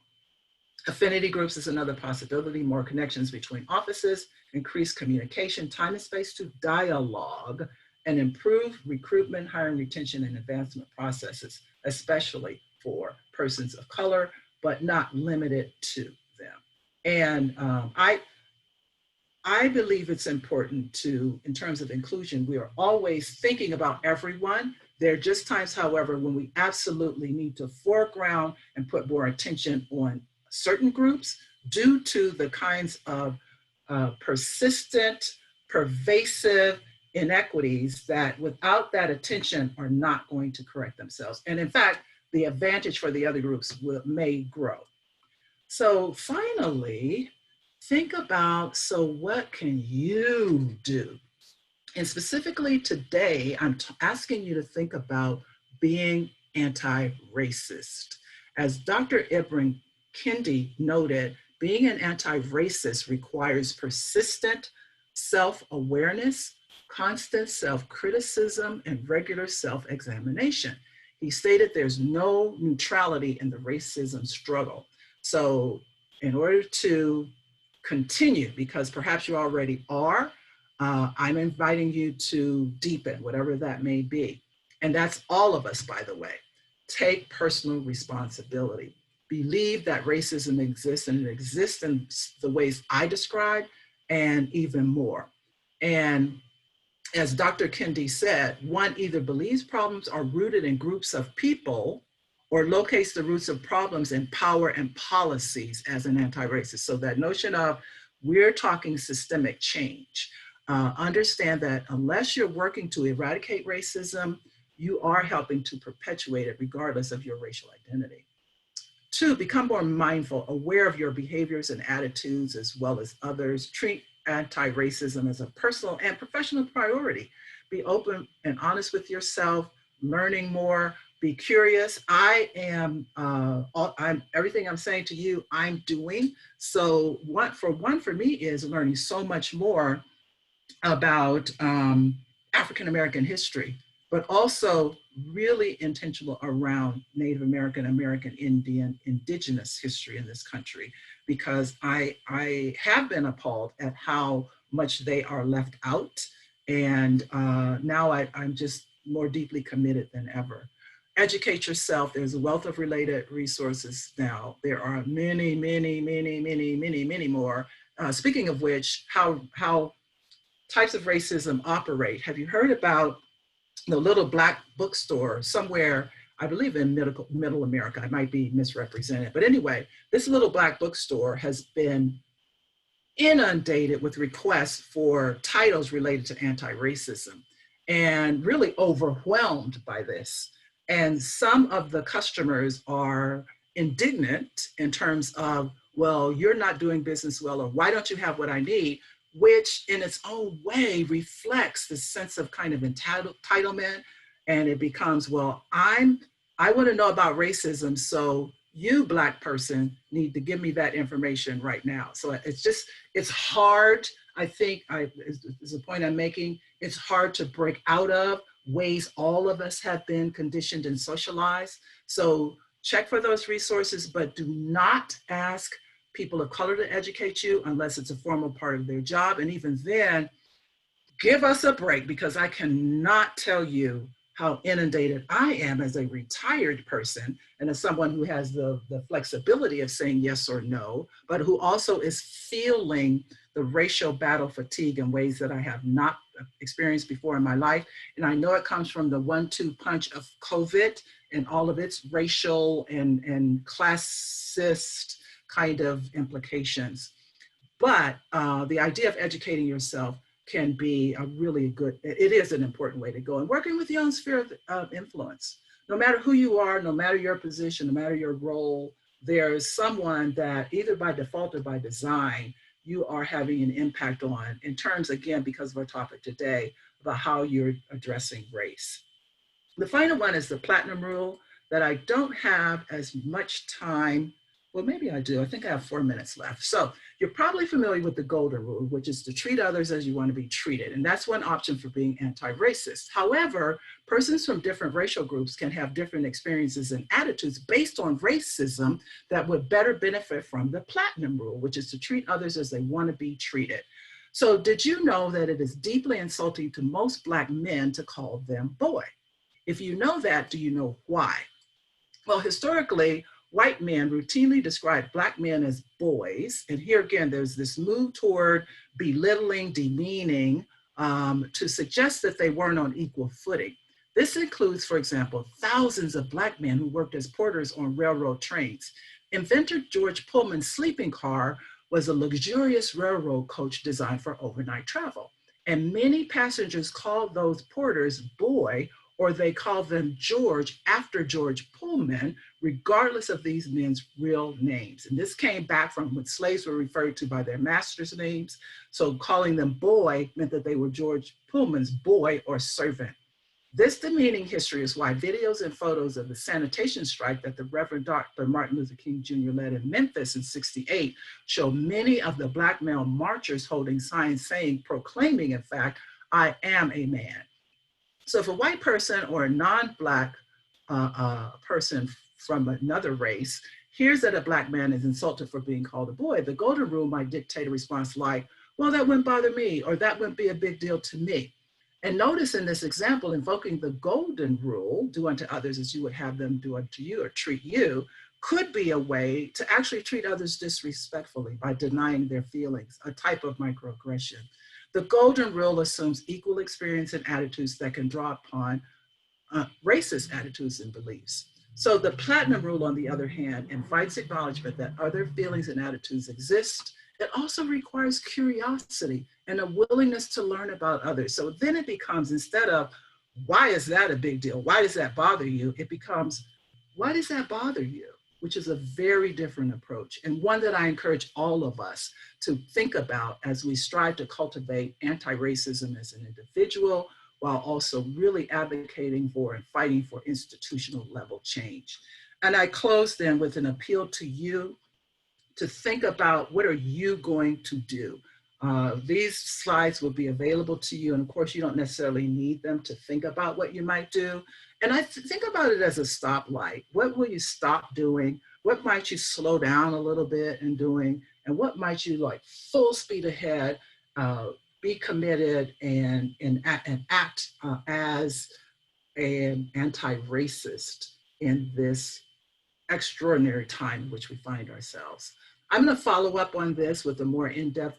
Affinity groups is another possibility, more connections between offices, increased communication, time and space to dialogue, and improve recruitment, hiring, retention, and advancement processes, especially for persons of color, but not limited to them. And I believe it's important to, in terms of inclusion, we are always thinking about everyone. There are just times, however, when we absolutely need to foreground and put more attention on certain groups due to the kinds of persistent, pervasive inequities that without that attention are not going to correct themselves. And in fact, the advantage for the other groups may grow. So finally, think about, so what can you do? And specifically today, I'm asking you to think about being anti-racist. As Dr. Ibram Kendi noted, being an anti-racist requires persistent self-awareness, constant self-criticism, and regular self-examination. He stated there's no neutrality in the racism struggle. So in order to continue, because perhaps you already are, I'm inviting you to deepen, whatever that may be. And that's all of us, by the way. Take personal responsibility. Believe that racism exists, and it exists in the ways I described and even more. And as Dr. Kendi said, one either believes problems are rooted in groups of people or locates the roots of problems in power and policies as an anti-racist. So that notion of we're talking systemic change. Understand that unless you're working to eradicate racism, you are helping to perpetuate it regardless of your racial identity. 2, become more mindful, aware of your behaviors and attitudes as well as others. Treat anti-racism as a personal and professional priority. Be open and honest with yourself, learning more, be curious. I'm everything I'm saying to you, I'm doing. So for me is learning so much more about African-American history, but also really intentional around Native American, American Indian, indigenous history in this country, because I have been appalled at how much they are left out. And now I'm just more deeply committed than ever. educate yourself. There's a wealth of related resources now. There are many, many, many, many, many, many more. Speaking of which, how types of racism operate. Have you heard about the little black bookstore somewhere, I believe in middle America? I might be misrepresented. But anyway, this little black bookstore has been inundated with requests for titles related to anti-racism and really overwhelmed by this. And some of the customers are indignant in terms of, well, you're not doing business well, or why don't you have what I need? Which in its own way reflects this sense of kind of entitlement. And it becomes, well, I want to know about racism, so you, Black person, need to give me that information right now. So it's hard. I think is the point I'm making. It's hard to break out of ways all of us have been conditioned and socialized. So check for those resources, but do not ask people of color to educate you unless it's a formal part of their job. And even then, give us a break, because I cannot tell you how inundated I am as a retired person and as someone who has the flexibility of saying yes or no, but who also is feeling the racial battle fatigue in ways that I have not experienced before in my life. And I know it comes from the 1-2 punch of COVID and all of its racial and classist kind of implications. But the idea of educating yourself can be a really good, it is an important way to go. And working with your own sphere of influence. No matter who you are, no matter your position, no matter your role, there's someone that either by default or by design, you are having an impact on, in terms, again, because of our topic today, about how you're addressing race. The final one is the platinum rule, that I don't have as much time. Well, maybe I do. I think I have 4 minutes left. So you're probably familiar with the golden rule, which is to treat others as you want to be treated. And that's one option for being anti-racist. However, persons from different racial groups can have different experiences and attitudes based on racism that would better benefit from the platinum rule, which is to treat others as they want to be treated. So did you know that it is deeply insulting to most Black men to call them boy? If you know that, do you know why? Well, historically, white men routinely describe Black men as boys. And here again, there's this move toward belittling, demeaning, to suggest that they weren't on equal footing. This includes, for example, thousands of Black men who worked as porters on railroad trains. Inventor George Pullman's sleeping car was a luxurious railroad coach designed for overnight travel. And many passengers called those porters boy, or they call them George after George Pullman, regardless of these men's real names. And this came back from when slaves were referred to by their master's names. So calling them boy meant that they were George Pullman's boy or servant. This demeaning history is why videos and photos of the sanitation strike that the Reverend Dr. Martin Luther King Jr. led in Memphis in '68 show many of the Black male marchers holding signs saying, proclaiming, in fact, I am a man. So if a white person or a non-Black person from another race hears that a Black man is insulted for being called a boy, the golden rule might dictate a response like, well, that wouldn't bother me, or that wouldn't be a big deal to me. And notice in this example, invoking the golden rule, do unto others as you would have them do unto you or treat you, could be a way to actually treat others disrespectfully by denying their feelings, a type of microaggression. The golden rule assumes equal experience and attitudes that can draw upon racist attitudes and beliefs. So the platinum rule, on the other hand, invites acknowledgement that other feelings and attitudes exist. It also requires curiosity and a willingness to learn about others. So then it becomes, instead of, why is that a big deal? Why does that bother you? It becomes, why does that bother you? Which is a very different approach, and one that I encourage all of us to think about as we strive to cultivate anti-racism as an individual, while also really advocating for and fighting for institutional level change. And I close then with an appeal to you to think about, what are you going to do? These slides will be available to you. And of course, you don't necessarily need them to think about what you might do. And I think about it as a stoplight. What will you stop doing? What might you slow down a little bit in doing? And what might you, like, full speed ahead, be committed and act as an anti-racist in this extraordinary time in which we find ourselves. I'm going to follow up on this with a more in-depth,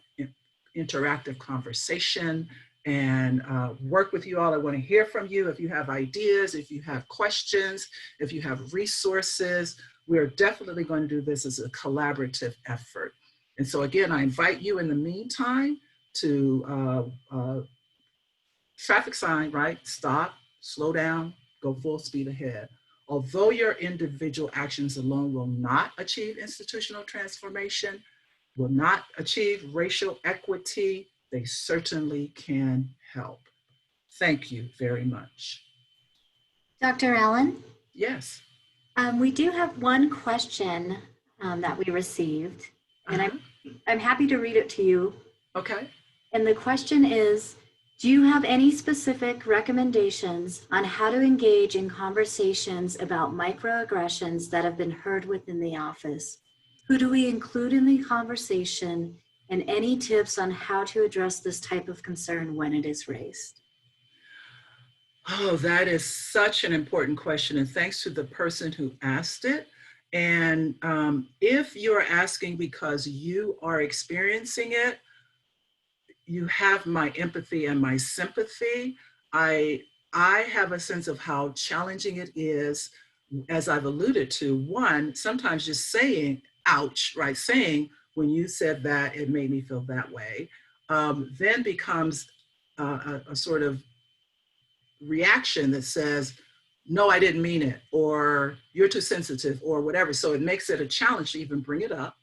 interactive conversation and work with you all. I want to hear from you if you have ideas, if you have questions, if you have resources. We're definitely going to do this as a collaborative effort. And so again, I invite you in the meantime to traffic sign, right? Stop, slow down, go full speed ahead. Although your individual actions alone will not achieve institutional transformation, will not achieve racial equity, they certainly can help. Thank you very much. Dr. Allen? Yes. We do have one question that we received, and I'm happy to read it to you. Okay. And the question is, do you have any specific recommendations on how to engage in conversations about microaggressions that have been heard within the office? Who do we include in the conversation, and any tips on how to address this type of concern when it is raised? Oh, that is such an important question. And thanks to the person who asked it. And if you're asking because you are experiencing it, you have my empathy and my sympathy. I have a sense of how challenging it is, as I've alluded to. One, sometimes just saying, ouch, right? Saying, when you said that, it made me feel that way, then becomes a sort of reaction that says, no, I didn't mean it, or you're too sensitive, or whatever. So it makes it a challenge to even bring it up.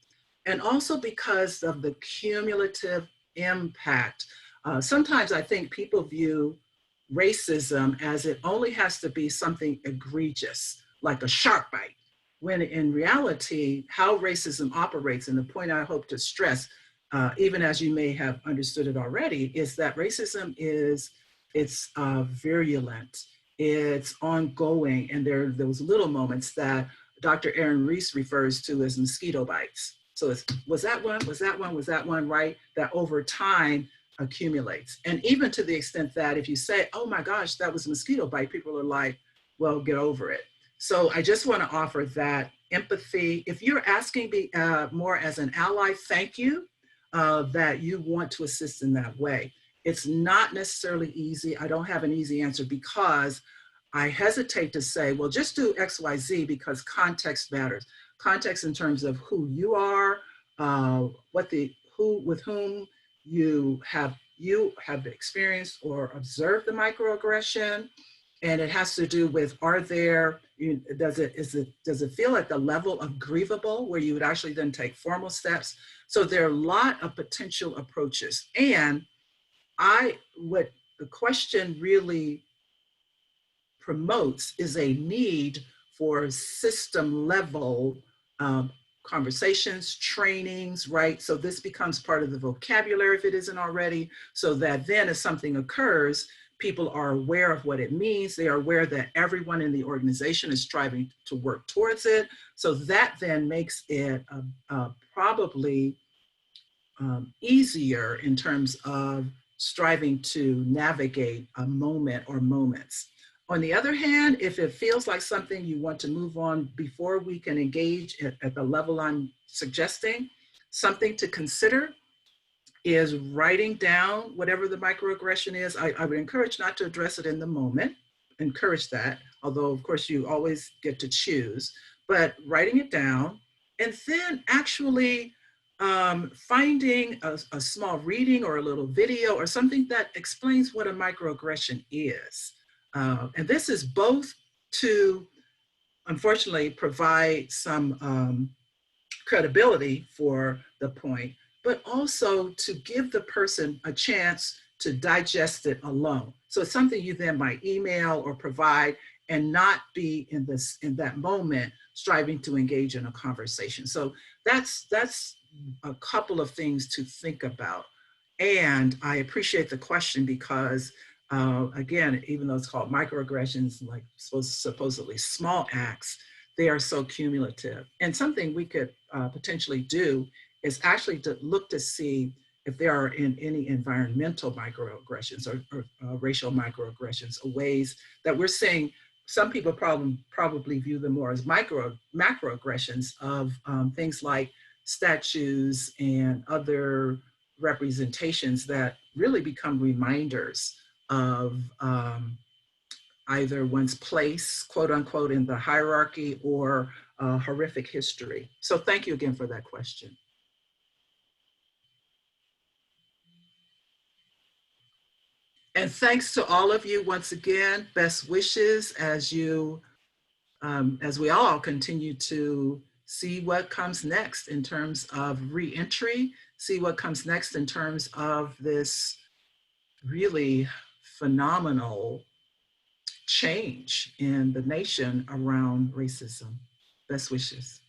And also because of the cumulative impact. Sometimes I think people view racism as it only has to be something egregious, like a shark bite, when in reality, how racism operates, and the point I hope to stress, even as you may have understood it already, is that racism it's virulent, it's ongoing, and there are those little moments that Dr. Aaron Reese refers to as mosquito bites. So was that one, right? That over time accumulates. And even to the extent that if you say, oh my gosh, that was a mosquito bite, people are like, well, get over it. So I just want to offer that empathy. If you're asking me more as an ally, thank you, that you want to assist in that way. It's not necessarily easy. I don't have an easy answer because I hesitate to say, well, just do X, Y, Z, because context matters. Context in terms of who you are, with whom you have experienced or observed the microaggression, and it has to do with, does it feel at the level of grievable where you would actually then take formal steps? So there are a lot of potential approaches, and what the question really promotes is a need for system level conversations, trainings, right? So this becomes part of the vocabulary if it isn't already, so that then as something occurs, people are aware of what it means. They are aware that everyone in the organization is striving to work towards it. So that then makes it probably easier in terms of striving to navigate a moment or moments. On the other hand, if it feels like something you want to move on before we can engage at the level I'm suggesting, something to consider is writing down whatever the microaggression is. I would encourage not to address it in the moment, encourage that, although of course you always get to choose, but writing it down and then actually finding a small reading or a little video or something that explains what a microaggression is. And this is both to, unfortunately, provide some credibility for the point, but also to give the person a chance to digest it alone. So it's something you then might email or provide and not be in that moment striving to engage in a conversation. So that's a couple of things to think about. And I appreciate the question because again, even though it's called microaggressions, like supposedly small acts, they are so cumulative. And something we could potentially do is actually to look to see if there are any environmental microaggressions or racial microaggressions, or ways that we're seeing. Some people probably view them more as macroaggressions of things like statues and other representations that really become reminders of either one's place, quote unquote, in the hierarchy, or horrific history. So thank you again for that question. And thanks to all of you once again. Best wishes as as we all continue to see what comes next in terms of reentry, see what comes next in terms of this really phenomenal change in the nation around racism. Best wishes.